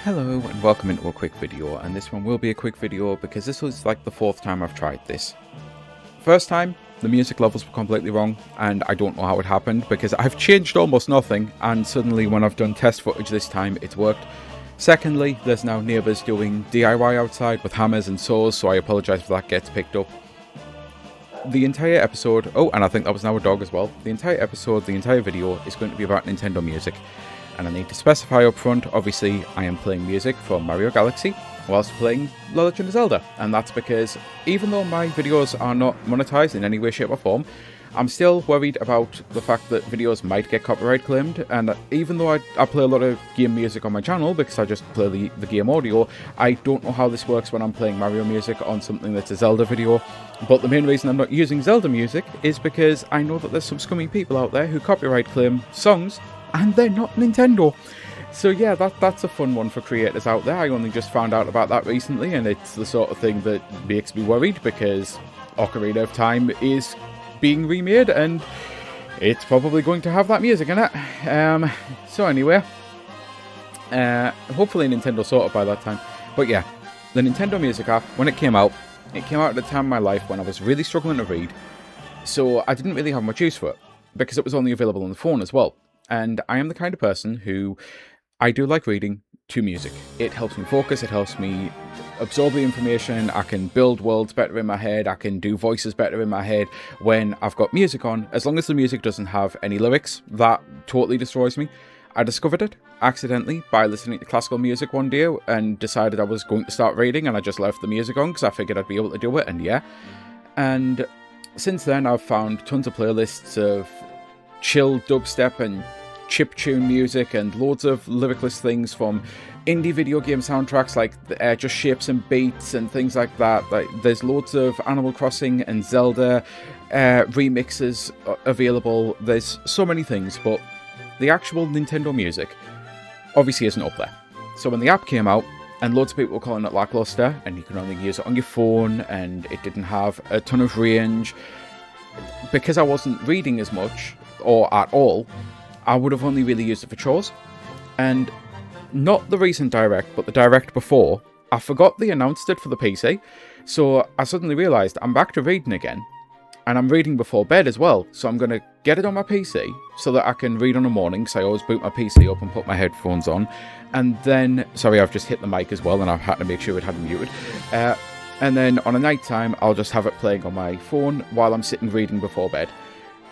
Hello and welcome into a quick video, and this one will be a quick video because this was like the fourth time I've tried this. First time, the music levels were completely wrong and I don't know how it happened because I've changed almost nothing and suddenly when I've done test footage this time it's worked. Secondly, there's now neighbours doing DIY outside with hammers and saws, so I apologise if that gets picked up. The entire episode, oh, and I think that was now a dog as well, the entire video is going to be about Nintendo music. And I need to specify up front, obviously I am playing music from Mario Galaxy whilst playing The Legend of Zelda, and that's because even though my videos are not monetized in any way, shape or form, I'm still worried about the fact that videos might get copyright claimed. And even though I play a lot of game music on my channel because I just play the game audio, I don't know how this works when I'm playing Mario music on something that's a Zelda video. But the main reason I'm not using Zelda music is because I know that there's some scummy people out there who copyright claim songs and they're not Nintendo. So yeah, that's a fun one for creators out there. I only just found out about that recently, and it's the sort of thing that makes me worried because Ocarina of Time is being remade and it's probably going to have that music in it. So anyway, hopefully Nintendo sorted by that time. But yeah, the Nintendo Music app, when it came out at a time in my life when I was really struggling to read, so I didn't really have much use for it because it was only available on the phone as well. And I am the kind of person who, I do like reading to music. It helps me focus, it helps me absorb the information, I can build worlds better in my head, I can do voices better in my head when I've got music on. As long as the music doesn't have any lyrics, that totally destroys me. I discovered it accidentally by listening to classical music one day and decided I was going to start reading, and I just left the music on because I figured I'd be able to do it, and yeah. And since then I've found tons of playlists of chill dubstep and chiptune music and loads of lyricless things from indie video game soundtracks like just Shapes and Beats and things like that. Like, there's loads of Animal Crossing and Zelda remixes available. There's so many things, but the actual Nintendo music obviously isn't up there. So when the app came out, and loads of people were calling it lackluster, and you can only use it on your phone, and it didn't have a ton of range, because I wasn't reading as much or at all, I would have only really used it for chores. And not the recent Direct, but the Direct before, I forgot they announced it for the PC. So I suddenly realised I'm back to reading again. And I'm reading before bed as well. So I'm going to get it on my PC so that I can read on the morning, because I always boot my PC up and put my headphones on. And then, sorry, I've just hit the mic as well, and I've had to make sure it hadn't muted. And then on a night time, I'll just have it playing on my phone while I'm sitting reading before bed.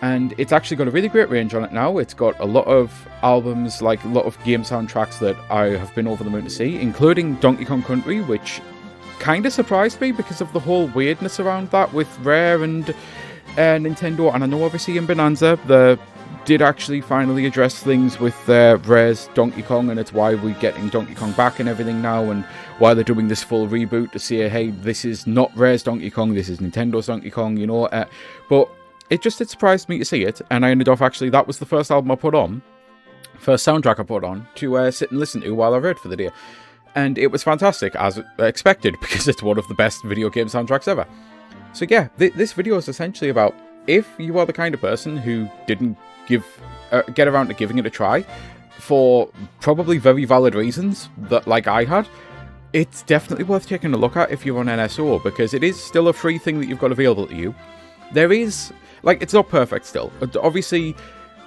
And it's actually got a really great range on it now. It's got a lot of albums, like a lot of game soundtracks that I have been over the moon to see, including Donkey Kong Country, which kind of surprised me because of the whole weirdness around that with Rare and Nintendo. And I know obviously in Bonanza, they did actually finally address things with Rare's Donkey Kong, and it's why we're getting Donkey Kong back and everything now, and why they're doing this full reboot to say, hey, this is not Rare's Donkey Kong, this is Nintendo's Donkey Kong, you know. But it surprised me to see it, and I ended off actually, that was the first album I put on, first soundtrack I put on to sit and listen to while I read for the day. And it was fantastic, as expected, because it's one of the best video game soundtracks ever. So yeah, this video is essentially about, if you are the kind of person who didn't get around to giving it a try, for probably very valid reasons, that like I had, it's definitely worth taking a look at if you're on NSO, because it is still a free thing that you've got available to you. There is, like, it's not perfect still. Obviously,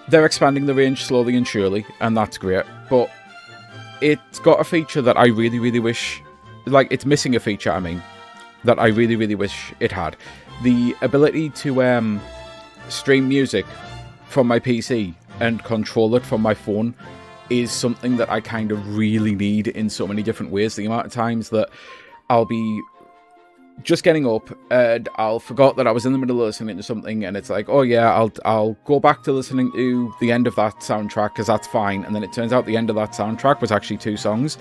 they're expanding the range slowly and surely, and that's great, but it's got a feature that I really, really wish, like, it's missing a feature, I mean, that I really, really wish it had. The ability to stream music from my PC and control it from my phone is something that I kind of really need in so many different ways. The amount of times that I'll be just getting up and I'll forgot that I was in the middle of listening to something, and it's like, oh yeah, I'll go back to listening to the end of that soundtrack because that's fine, and then it turns out the end of that soundtrack was actually 2 songs,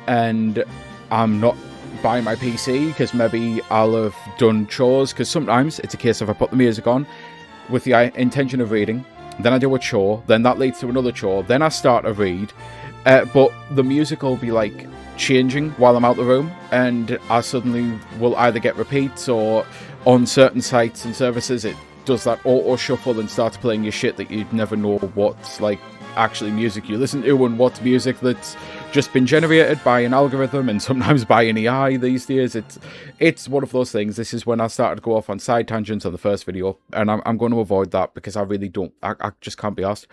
and I'm not by my PC because maybe I'll have done chores, because sometimes it's a case of I put the music on with the intention of reading, then I do a chore, then that leads to another chore, then I start to read, but the music will be like changing while I'm out the room, and I suddenly will either get repeats, or on certain sites and services it does that auto shuffle and starts playing your shit that you'd never know what's like actually music you listen to and what's music that's just been generated by an algorithm and sometimes by an AI these days. It's one of those things. This is when I started to go off on side tangents on the first video, and I'm going to avoid that because I really don't. I just can't be asked.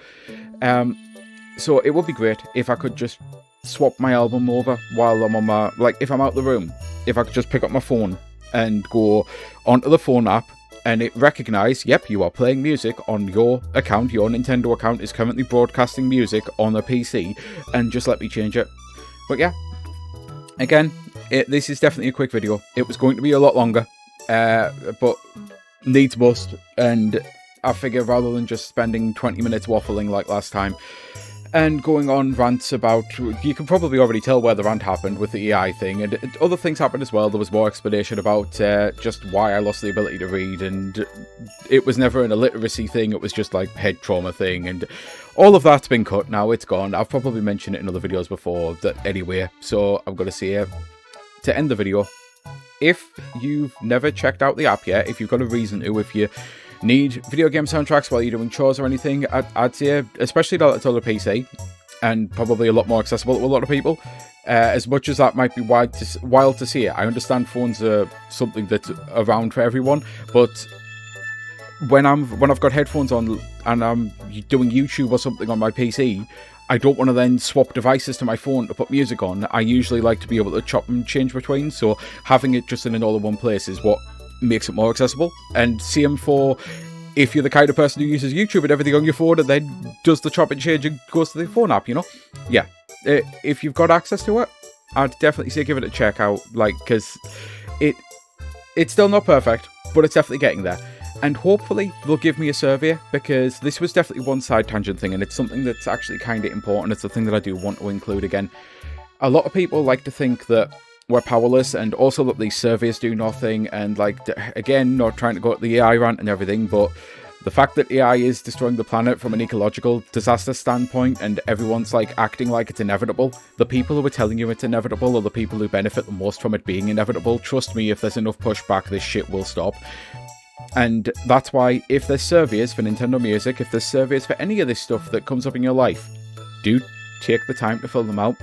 So it would be great if I could just swap my album over while I'm on my, like, if I'm out the room, if I could just pick up my phone and go onto the phone app and it recognise, yep, you are playing music on your account, your Nintendo account is currently broadcasting music on a PC, and just let me change it. But yeah, again, this is definitely a quick video. It was going to be a lot longer, but needs must, and I figure rather than just spending 20 minutes waffling like last time, and going on rants about, you can probably already tell where the rant happened with the AI thing, and other things happened as well. There was more explanation about just why I lost the ability to read, and it was never an illiteracy thing, it was just like head trauma thing, and all of that's been cut now, it's gone. I've probably mentioned it in other videos before that anyway, so I'm going to say to end the video, if you've never checked out the app yet, if you've got a reason to, if you need video game soundtracks while you're doing chores or anything, I'd say, especially now that it's on a PC, and probably a lot more accessible to a lot of people, as much as that might be wild to see it. I understand phones are something that's around for everyone, but when I've got headphones on and I'm doing YouTube or something on my PC, I don't want to then swap devices to my phone to put music on. I usually like to be able to chop and change between, so having it just in an all-in-one place is what makes it more accessible. And same for if you're the kind of person who uses YouTube and everything on your phone and then does the chop and change and goes to the phone app, you know? Yeah, if you've got access to it, I'd definitely say give it a check out, like, because it's still not perfect, but it's definitely getting there. And hopefully they'll give me a survey, because this was definitely one side tangent thing, and it's something that's actually kind of important. It's a thing that I do want to include again. A lot of people like to think that we're powerless, and also that these surveys do nothing, and like, again, not trying to go at the AI rant and everything, but the fact that AI is destroying the planet from an ecological disaster standpoint, and everyone's like acting like it's inevitable, the people who are telling you it's inevitable are the people who benefit the most from it being inevitable. Trust me, if there's enough pushback, this shit will stop. And that's why, if there's surveys for Nintendo Music, if there's surveys for any of this stuff that comes up in your life, do take the time to fill them out.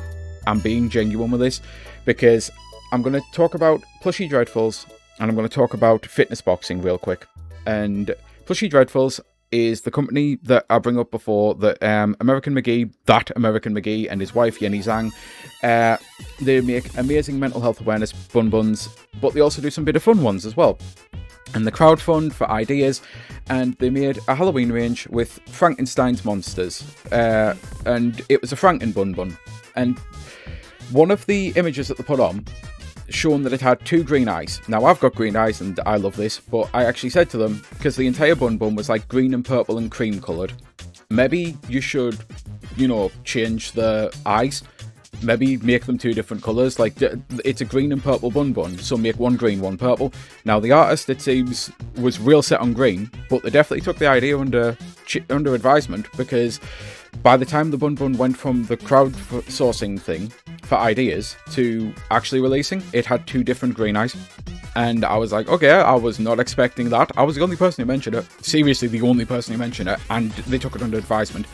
I'm being genuine with this, because I'm going to talk about Plushy Dreadfuls, and I'm going to talk about Fitness Boxing real quick. And Plushy Dreadfuls is the company that I bring up before, that American McGee and his wife Yenny Zhang, they make amazing mental health awareness buns, but they also do some bit of fun ones as well. And the crowdfund for ideas, and they made a Halloween range with Frankenstein's monsters, and it was a Franken bun. And one of the images that they put on shown that it had 2 green eyes. Now, I've got green eyes and I love this, but I actually said to them, because the entire bun was like green and purple and cream coloured, maybe you should, you know, change the eyes. Maybe make them 2 different colours. Like, it's a green and purple bun, so make one green, one purple. Now, the artist, it seems, was real set on green, but they definitely took the idea under advisement, because by the time the bun went from the crowdsourcing thing for ideas to actually releasing, it had 2 different green eyes. And I was like, okay, I was not expecting that. I was the only person who mentioned it. Seriously, the only person who mentioned it. And they took it under advisement.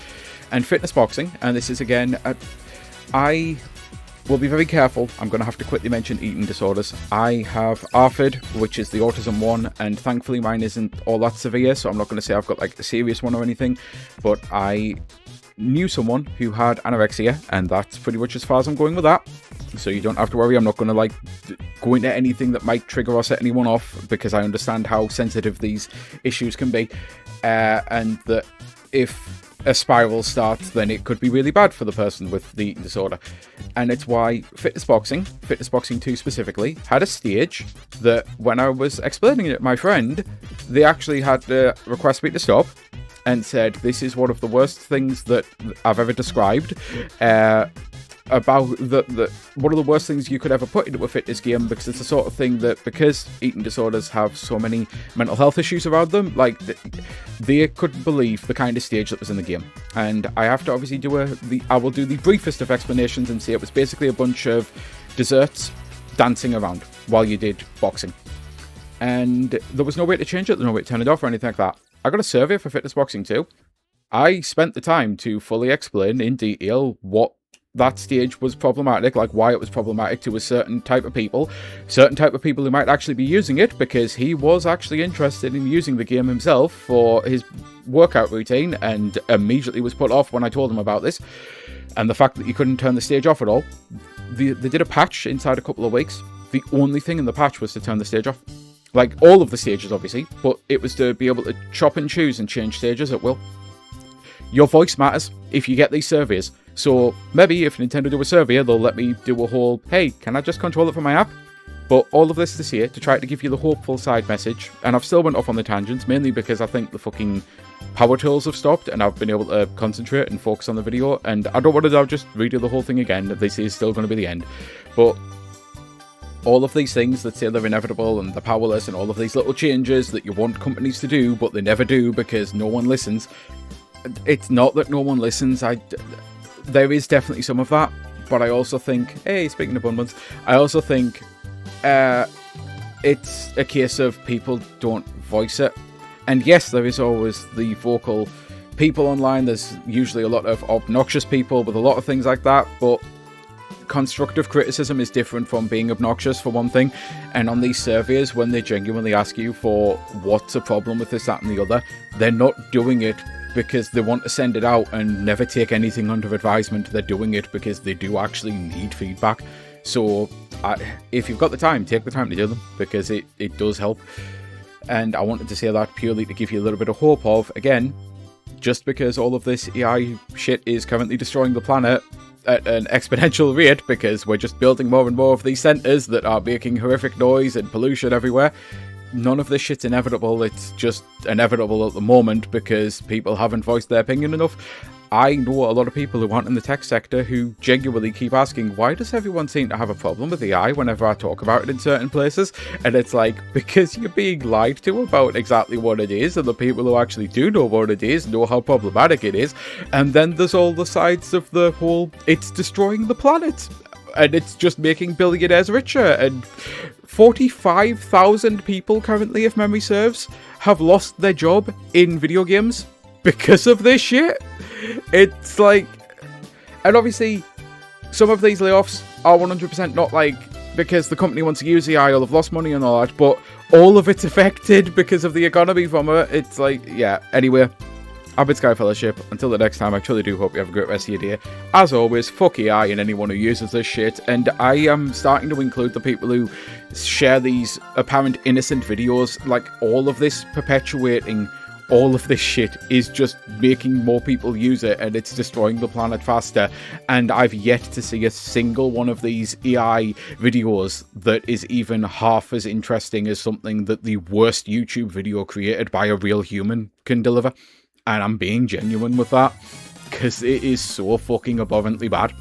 And Fitness Boxing, and this is again... I will be very careful. I'm going to have to quickly mention eating disorders. I have ARFID, which is the autism one, and thankfully mine isn't all that severe, so I'm not going to say I've got like a serious one or anything, but I knew someone who had anorexia, and that's pretty much as far as I'm going with that. So you don't have to worry, I'm not going to like go into anything that might trigger or set anyone off, because I understand how sensitive these issues can be, and that if a spiral starts, then it could be really bad for the person with the eating disorder. And it's why Fitness Boxing 2 specifically, had a stage that when I was explaining it to my friend, they actually had to request me to stop and said, this is one of the worst things that I've ever described, about one of the worst things you could ever put into a fitness game, because it's the sort of thing that, because eating disorders have so many mental health issues around them, like they couldn't believe the kind of stage that was in the game. And I have to obviously I will do the briefest of explanations and say it was basically a bunch of desserts dancing around while you did boxing. And there was no way to change it, there was no way to turn it off or anything like that. I got a survey for Fitness Boxing 2. I spent the time to fully explain in detail what that stage was problematic, like why it was problematic to a certain type of people who might actually be using it, because he was actually interested in using the game himself for his workout routine and immediately was put off when I told him about this. And the fact that you couldn't turn the stage off at all. They did a patch inside a couple of weeks. The only thing in the patch was to turn the stage off. Like, all of the stages, obviously, but it was to be able to chop and choose and change stages at will. Your voice matters if you get these surveys. So maybe if Nintendo do a survey, they'll let me do a whole, hey, can I just control it from my app? But all of this here to try to give you the hopeful side message. And I've still went off on the tangents, mainly because I think the fucking power tools have stopped and I've been able to concentrate and focus on the video. And I don't want to now just redo the whole thing again. This is still going to be the end. But all of these things that say they're inevitable and they're powerless and all of these little changes that you want companies to do, but they never do because no one listens. It's not that no one listens. There is definitely some of that. But I also think, hey, speaking of Bunbuns, I also think it's a case of people don't voice it. And yes, there is always the vocal people online. There's usually a lot of obnoxious people with a lot of things like that. But constructive criticism is different from being obnoxious, for one thing. And on these surveys, when they genuinely ask you for what's a problem with this, that and the other, they're not doing it because they want to send it out and never take anything under advisement. They're doing it because they do actually need feedback. So if you've got the time, take the time to do them, because it does help. And I wanted to say that purely to give you a little bit of hope of, again, just because all of this AI shit is currently destroying the planet at an exponential rate, because we're just building more and more of these centres that are making horrific noise and pollution everywhere, none of this shit's inevitable. It's just inevitable at the moment because people haven't voiced their opinion enough. I know a lot of people who aren't in the tech sector who genuinely keep asking, why does everyone seem to have a problem with AI whenever I talk about it in certain places? And it's like, because you're being lied to about exactly what it is, and the people who actually do know what it is know how problematic it is. And then there's all the sides of the whole, it's destroying the planet, and it's just making billionaires richer. And 45,000 people currently, if memory serves, have lost their job in video games because of this shit. It's like, and obviously some of these layoffs are 100% not like because the company wants to use AI or they've lost money and all that, but all of it's affected because of the economy from it. It's like, yeah, anyway, I've been Sky Fellowship. Until the next time, I truly do hope you have a great rest of your day. As always, fuck AI and anyone who uses this shit. And I am starting to include the people who share these apparent innocent videos. Like, all of this perpetuating all of this shit is just making more people use it, and it's destroying the planet faster. And I've yet to see a single one of these AI videos that is even half as interesting as something that the worst YouTube video created by a real human can deliver. And I'm being genuine with that, because it is so fucking abhorrently bad.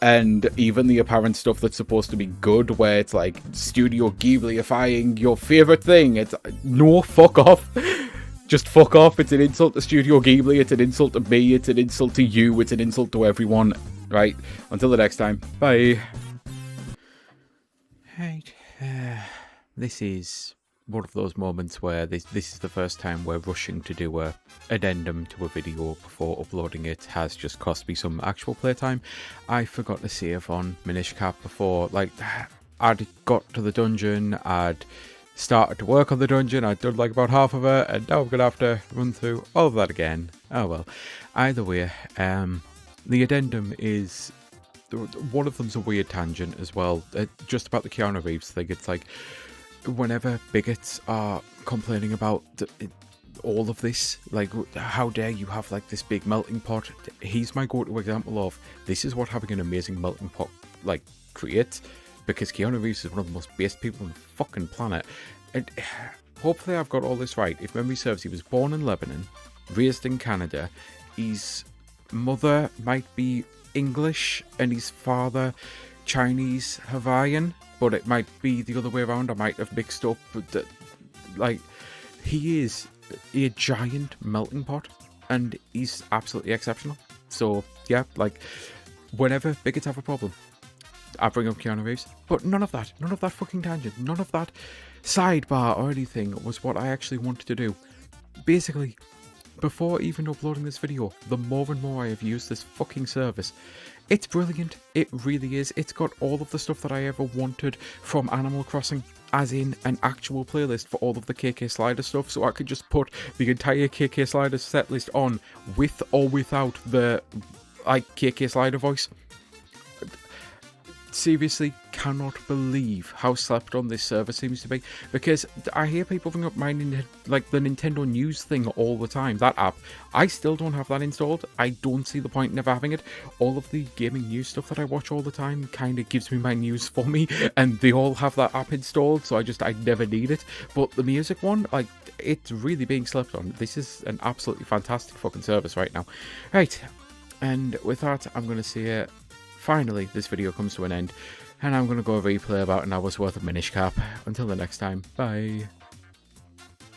And even the apparent stuff that's supposed to be good, where it's like Studio Ghibli-ifying your favourite thing, it's no, fuck off. Just fuck off. It's an insult to Studio Ghibli, it's an insult to me, it's an insult to you, it's an insult to everyone. Right, until the next time, bye. Right, this is one of those moments where this is the first time we're rushing to do a addendum to a video before uploading it. Has just cost me some actual playtime. I forgot to save on Minish Cap before, like, I'd got to the dungeon, I'd started to work on the dungeon, I'd done like about half of it, and now I'm gonna have to run through all of that again. Oh well. Either way, the addendum is, one of them's a weird tangent as well, just about the Keanu Reeves thing. It's like, whenever bigots are complaining about all of this, like, how dare you have like this big melting pot, he's my go-to example of, this is what having an amazing melting pot like creates. Because Keanu Reeves is one of the most based people on the fucking planet. And hopefully I've got all this right. If memory serves, he was born in Lebanon, raised in Canada. His mother might be English and his father Chinese Hawaiian, but it might be the other way around. I might have mixed up. But like, he is a giant melting pot, and he's absolutely exceptional. So yeah, like, whenever bigots have a problem, I bring up Keanu Reeves, but none of that fucking tangent, none of that sidebar or anything was what I actually wanted to do. Basically, before even uploading this video, the more and more I have used this fucking service, it's brilliant. It really is. It's got all of the stuff that I ever wanted from Animal Crossing, as in an actual playlist for all of the KK Slider stuff, so I could just put the entire KK Slider set list on with or without the KK Slider voice. Seriously, cannot believe how slept on this server seems to be, because I hear people bring up the Nintendo News thing all the time, that app. I still don't have that installed. I don't see the point in ever having it. All of the gaming news stuff that I watch all the time kind of gives me my news for me, and they all have that app installed, so I never need it. But the music one, it's really being slept on. This is an absolutely fantastic fucking service right now. Right, and with that, I'm going to say finally, this video comes to an end, and I'm going to go replay about an hour's worth of Minish Cap. Until the next time, bye.